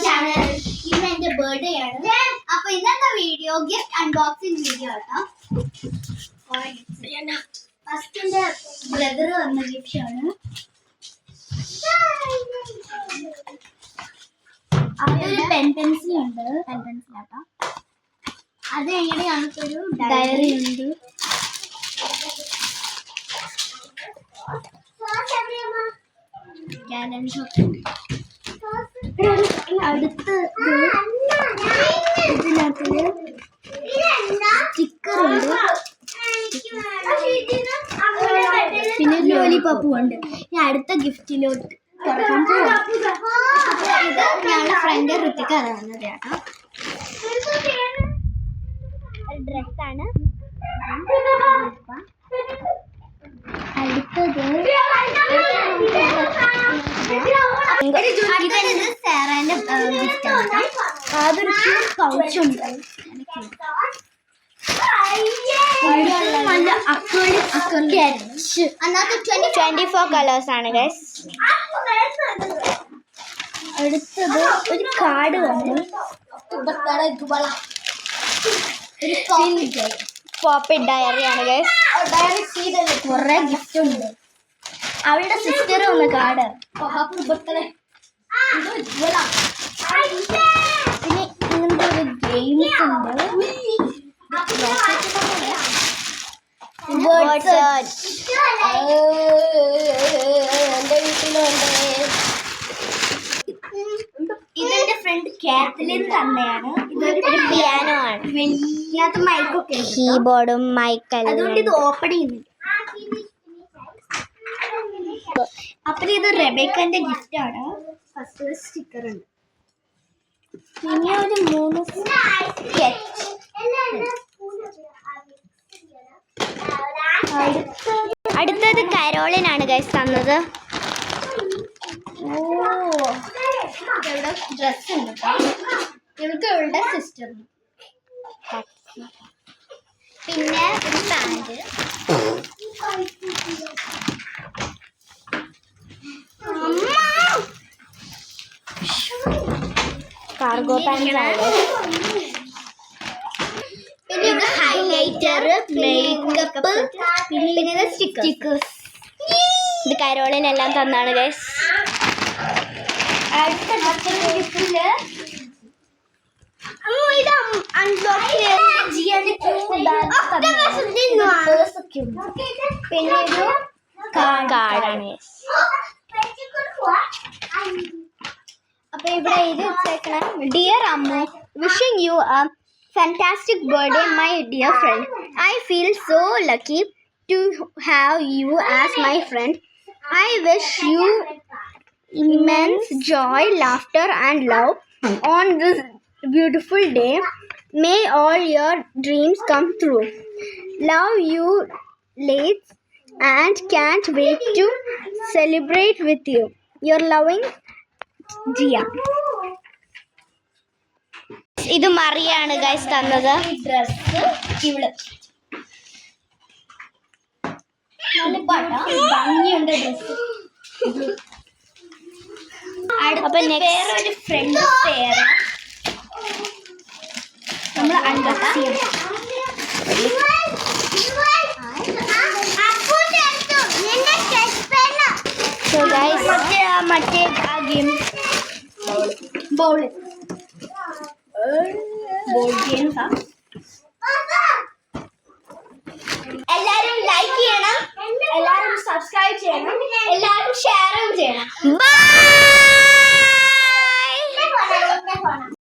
Channel. ഇന്ന് എന്റെ birthday ആണ്. അപ്പൊ ഇന്നത്തെ വീഡിയോ ഗിഫ്റ്റ് അൺബോക്സിംഗ് വീഡിയോ ആട്ടോ. ഫസ്റ്റ് എന്റെ ബ്രദർ വന്ന ഗിഫ്റ്റ് ആണ്. അതൊരു പെൻസിൽ ഉണ്ട്. പെൻസിൽ ആട്ടോ. അത് കഴിഞ്ഞിട്ട് ഞങ്ങൾക്കൊരു ഡയറി ഉണ്ട്. അടുത്ത് ഇതിനകത്ത് സ്റ്റിക്കർ ഉണ്ട്. പിന്നെ ലോലിപോപ്പും ഉണ്ട്. ഇനി അടുത്ത ഗിഫ്റ്റിലോട്ട് തുറക്കാൻ പോവാം. ഇത് ഞങ്ങളുടെ ഫ്രണ്ട് ഋത്തിക തന്നത് കേട്ടോ. ഡ്രസ്സാണ്. അടുത്തത് സാറാന്റെ ഗിഫ്റ്റ് ആണ്. അതൊരു പൗച്ചുണ്ട്. അതിനകത്ത് 24 കളേഴ്സ് ആണ് ഗൈസ്. അടുത്തത് ഒരു കാർഡ് വന്നു. പോപ്പിറ്റ് ഡയറി ആണ് ഗൈസ്. കുറെ ഗിഫ്റ്റ് ഉണ്ട്. അവളുടെ സിസ്റ്റർ വന്ന കാർഡ്. പിന്നെ ഇങ്ങനത്തെ ഒരു ഗെയിംസ് ഉണ്ട്. എന്റെ വീട്ടിലുണ്ട്. ഇതെന്റെ ഫ്രണ്ട് കാത്തലിൻ തന്നെയാണ്. ഇതൊരു പിയാനോ ആണ്. വലിയ മൈക്കൊക്കെ കീബോർഡും മൈക്കും. അതുകൊണ്ട് ഇത് ഓപ്പൺ ചെയ്യുന്നില്ല. അപ്പൊ ഇത് റെബേക്കന്റെ ഗിഫ്റ്റ് ആണ്. ഫസ്റ്റ് സ്റ്റിക്കർ ഉണ്ട്. പിന്നെ ഒരു 3 സ്കെച്ച്. അടുത്തത് കരോളിനാണ് ഗൈസ് തന്നത്. ഇവിടെ ഡ്രസ് ഉണ്ട്. ഇവൾക്ക് ഇവളുടെ സിസ്റ്റർ. പിന്നെ ഒരു പാന്റ്. കാർഗോ പാന്റ് ആണ്. പിന്നെ ഇത് ഹൈലൈറ്റർ, മേക്കപ്പ്, പിന്നെ സ്റ്റിക്കേഴ്സ്. ഇത് കരോളിനെല്ലാം തന്നാണ് ഗൈസ്. അടുത്ത ഗിഫ്റ്റില് പിന്നെ ഒരു കാർഡാണ്. അപ്പൊ ഇവിടെ ഇത് വെച്ചേക്കണം. Dear Ammu, wishing you a fantastic birthday, my dear friend. I feel so lucky to have you as my friend. I wish you immense joy, laughter and love on this beautiful day. May all your dreams come true. Love you late and can't wait to celebrate with you. Your loving Jia. ഇത് മറിയാണ് guys തന്നത്. Dress ഇവള് നല്ല ഭംഗിയുണ്ട് dress. അപ്പൊ വേറൊരു front പേര നമ്മൾ unbox ചെയ്യണം. സോ ഗൈസ് മറ്റേ ആ ഗെയിം ബോൾ ഗെയിംസാ. എല്ലാരും ലൈക്ക് ചെയ്യണം, എല്ലാരും സബ്സ്ക്രൈബ് ചെയ്യണം, എല്ലാരും ഷെയറും ചെയ്യണം.